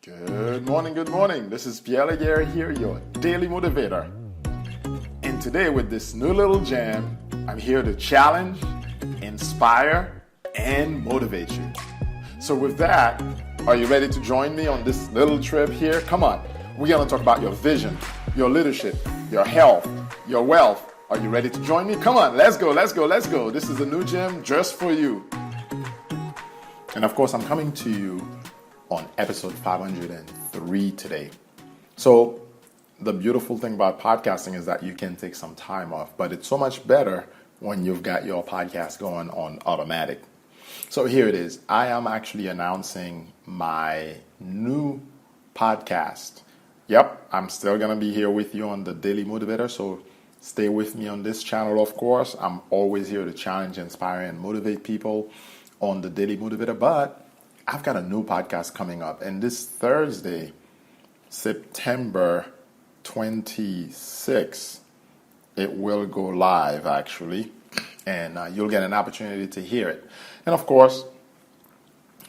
Good morning. This is Pierre Laguerre here, your daily motivator. And today with this new little jam, I'm here to challenge, inspire, and motivate you. So with that, are you ready to join me on this little trip here? Come on, we're gonna talk about your vision, your leadership, your health, your wealth. Are you ready to join me? Come on, let's go. This is a new gym just for you. And of course, I'm coming to you on episode 503 today. So the beautiful thing about podcasting is that you can take some time off, but it's so much better when you've got your podcast going on automatic. So here it is. I am actually announcing my new podcast. Yep, I'm still going to be here with you on the Daily Motivator, so stay with me on this channel, of course. I'm always here to challenge, inspire, and motivate people on the Daily Motivator, but I've got a new podcast coming up, and this Thursday, September 26th, it will go live actually, and you'll get an opportunity to hear it. And of course,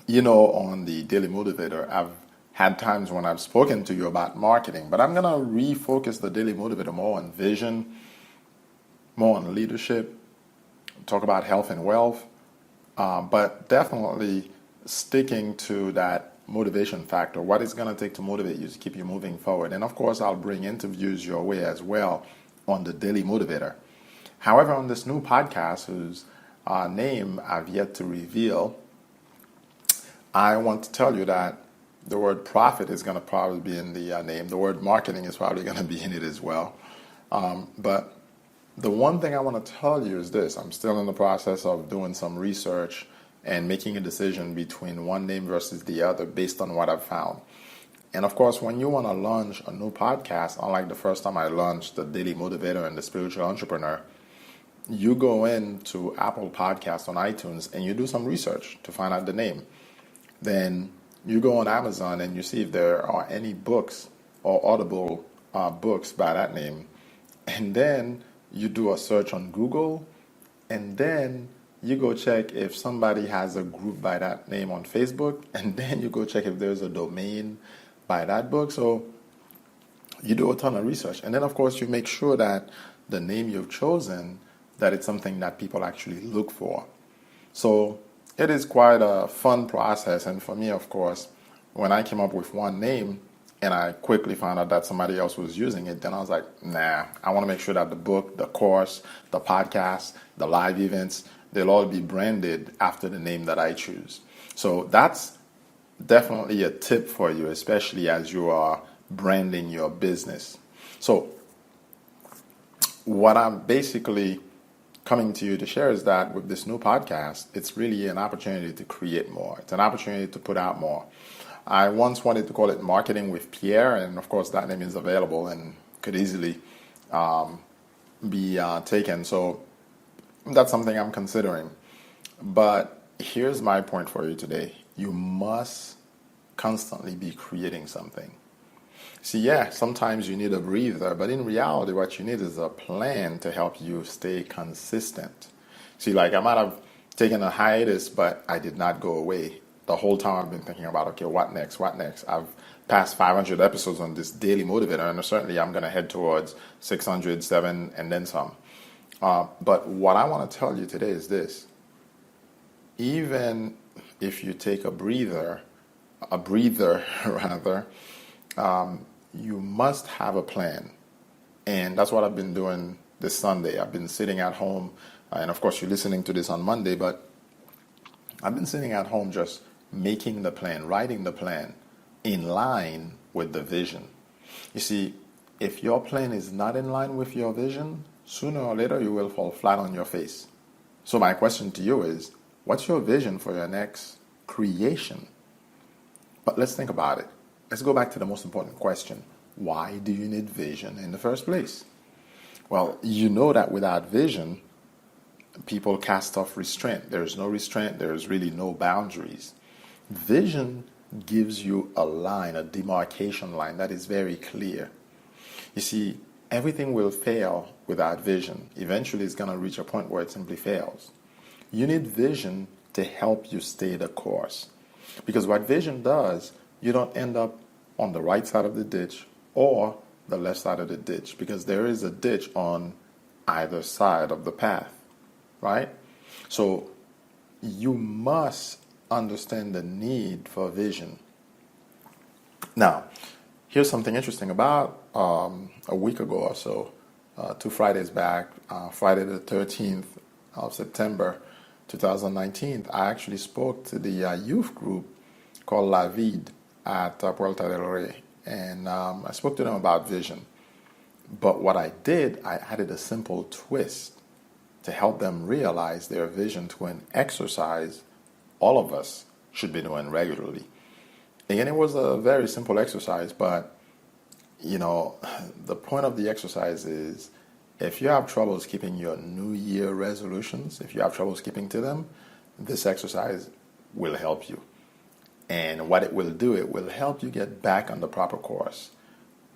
you know, on the Daily Motivator, I've had times when I've spoken to you about marketing, but I'm going to refocus the Daily Motivator more on vision, more on leadership, talk about health and wealth, but definitely sticking to that motivation factor, what it's going to take to motivate you, to keep you moving forward. And of course, I'll bring interviews your way as well on the Daily Motivator. However, on this new podcast, whose name I've yet to reveal, I want to tell you that the word profit is going to probably be in the name. The word marketing is probably going to be in it as well. But the one thing I want to tell you is this. I'm still in the process of doing some research and making a decision between one name versus the other based on what I've found. And of course, when you want to launch a new podcast, unlike the first time I launched the Daily Motivator and the Spiritual Entrepreneur, you go into Apple Podcasts on iTunes and you do some research to find out the name. Then you go on Amazon and you see if there are any books or Audible books by that name. And then you do a search on Google, and then you go check if somebody has a group by that name on Facebook, and then you go check if there's a domain by that book. So you do a ton of research. And then, of course, you make sure that the name you've chosen, that it's something that people actually look for. So it is quite a fun process. And for me, of course, when I came up with one name and I quickly found out that somebody else was using it, then I was like, nah, I want to make sure that the book, the course, the podcast, the live events, they'll all be branded after the name that I choose. So that's definitely a tip for you, especially as you are branding your business. So what I'm basically coming to you to share is that with this new podcast, it's really an opportunity to create more. It's an opportunity to put out more. I once wanted to call it Marketing with Pierre, and of course that name is available and could easily be taken. So that's something I'm considering. But here's my point for you today. You must constantly be creating something. See, yeah, sometimes you need a breather, but in reality, what you need is a plan to help you stay consistent. See, like I might have taken a hiatus, but I did not go away. The whole time I've been thinking about, okay, what next? I've passed 500 episodes on this Daily Motivator, and certainly I'm going to head towards 600, 7, and then some. But what I want to tell you today is this. Even if you take a breather rather, you must have a plan. And that's what I've been doing this Sunday. I've been sitting at home, and of course you're listening to this on Monday, but I've been sitting at home just making the plan, writing the plan in line with the vision. You see, if your plan is not in line with your vision, sooner or later you will fall flat on your face. So my question to you is, what's your vision for your next creation? But let's think about it. Let's go back to the most important question. Why do you need vision in the first place? Well, you know that without vision, people cast off restraint. There is no restraint. There is really no boundaries. Vision gives you a line, a demarcation line that is very clear. You see, everything will fail without vision. Eventually, it's going to reach a point where it simply fails. You need vision to help you stay the course. Because what vision does, you don't end up on the right side of the ditch or the left side of the ditch, because there is a ditch on either side of the path, right? So you must understand the need for vision. Now, here's something interesting. About a week ago or so, 2 Fridays back, Friday the 13th of September 2019, I actually spoke to the youth group called Vie at Peralta del Rey, and I spoke to them about vision. But what I did, I added a simple twist to help them realize their vision to an exercise all of us should be doing regularly. Again, it was a very simple exercise, but the point of the exercise is, if you have troubles keeping your New Year resolutions, if you have troubles keeping to them, this exercise will help you. And what it will do, it will help you get back on the proper course.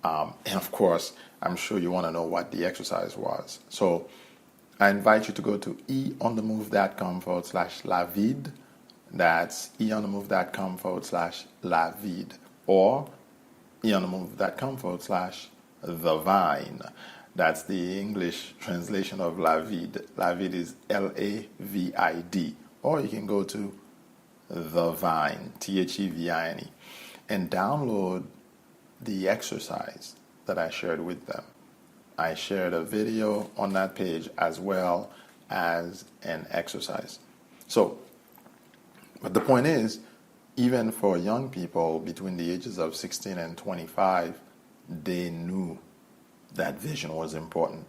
And of course, I'm sure you want to know what the exercise was. So I invite you to go to eonthemove.com/lavide. That's eonthemove.com/lavide, or eonthemove.com/thevine. That's the English translation of Lavide. Lavide is Lavid. Or you can go to The Vine, Thevine, and download the exercise that I shared with them. I shared a video on that page as well as an exercise. So, but the point is, even for young people between the ages of 16 and 25, they knew that vision was important.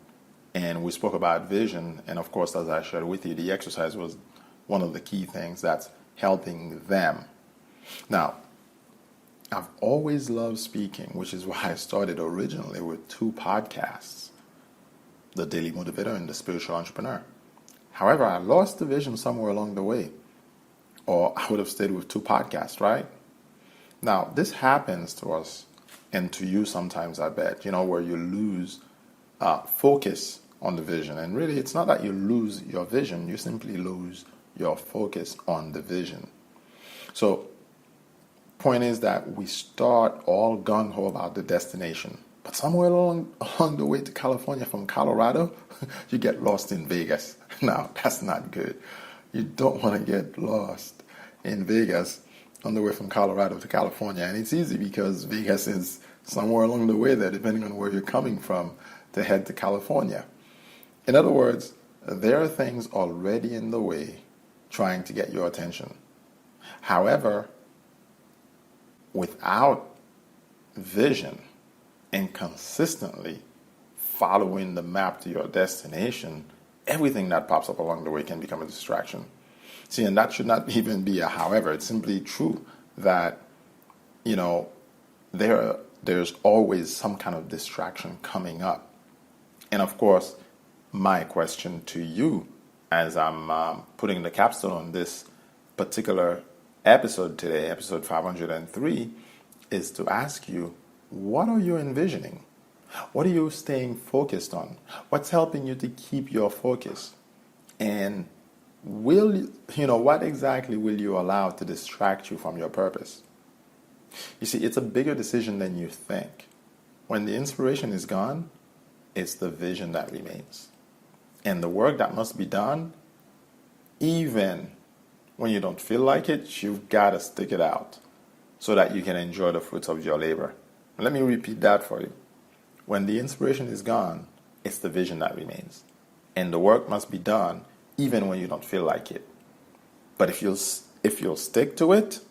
And we spoke about vision, and of course, as I shared with you, the exercise was one of the key things that's helping them. Now, I've always loved speaking, which is why I started originally with 2 podcasts, The Daily Motivator and The Spiritual Entrepreneur. However, I lost the vision somewhere along the way, or I would have stayed with 2 podcasts, right? Now, this happens to us and to you sometimes, I bet, where you lose focus on the vision. And really, it's not that you lose your vision, you simply lose your focus on the vision. So, point is that we start all gung-ho about the destination, but somewhere along the way to California from Colorado, you get lost in Vegas. Now, that's not good. You don't want to get lost in Vegas on the way from Colorado to California. And it's easy because Vegas is somewhere along the way there, depending on where you're coming from to head to California. In other words, there are things already in the way trying to get your attention. However, without vision and consistently following the map to your destination, everything that pops up along the way can become a distraction. See, and that should not even be a however. It's simply true that, there's always some kind of distraction coming up. And of course, my question to you, as I'm putting the capstone on this particular episode today, episode 503, is to ask you, what are you envisioning? What are you staying focused on? What's helping you to keep your focus? And what exactly will you allow to distract you from your purpose? You see, it's a bigger decision than you think. When the inspiration is gone, it's the vision that remains. And the work that must be done, even when you don't feel like it, you've got to stick it out so that you can enjoy the fruits of your labor. Let me repeat that for you. When the inspiration is gone, it's the vision that remains. And the work must be done even when you don't feel like it. But if you'll stick to it,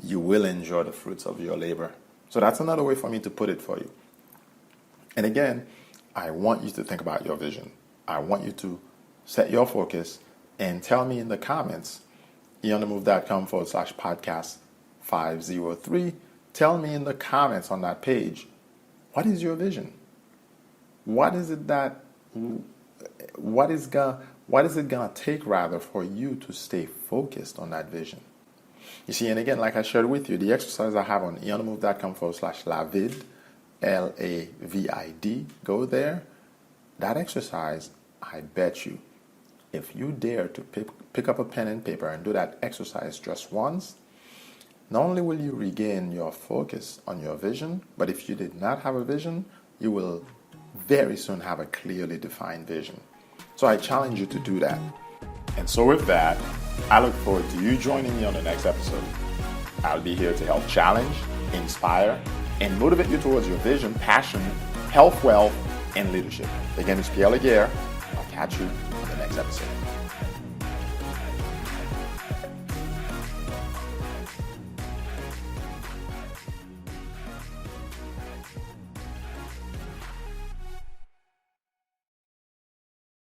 you will enjoy the fruits of your labor. So that's another way for me to put it for you. And again, I want you to think about your vision. I want you to set your focus and tell me in the comments, eonthemove.com/podcast 503. Tell me in the comments on that page, what is your vision? What is it gonna take rather for you to stay focused on that vision? You see, and again, like I shared with you, the exercise I have on eonthemove.com/lavide, LAVID, go there. That exercise, I bet you, if you dare to pick up a pen and paper and do that exercise just once, not only will you regain your focus on your vision, but if you did not have a vision, you will very soon have a clearly defined vision. So I challenge you to do that. And so with that, I look forward to you joining me on the next episode. I'll be here to help challenge, inspire, and motivate you towards your vision, passion, health, wealth, and leadership. Again, it's Pierre Laguerre, and I'll catch you on the next episode.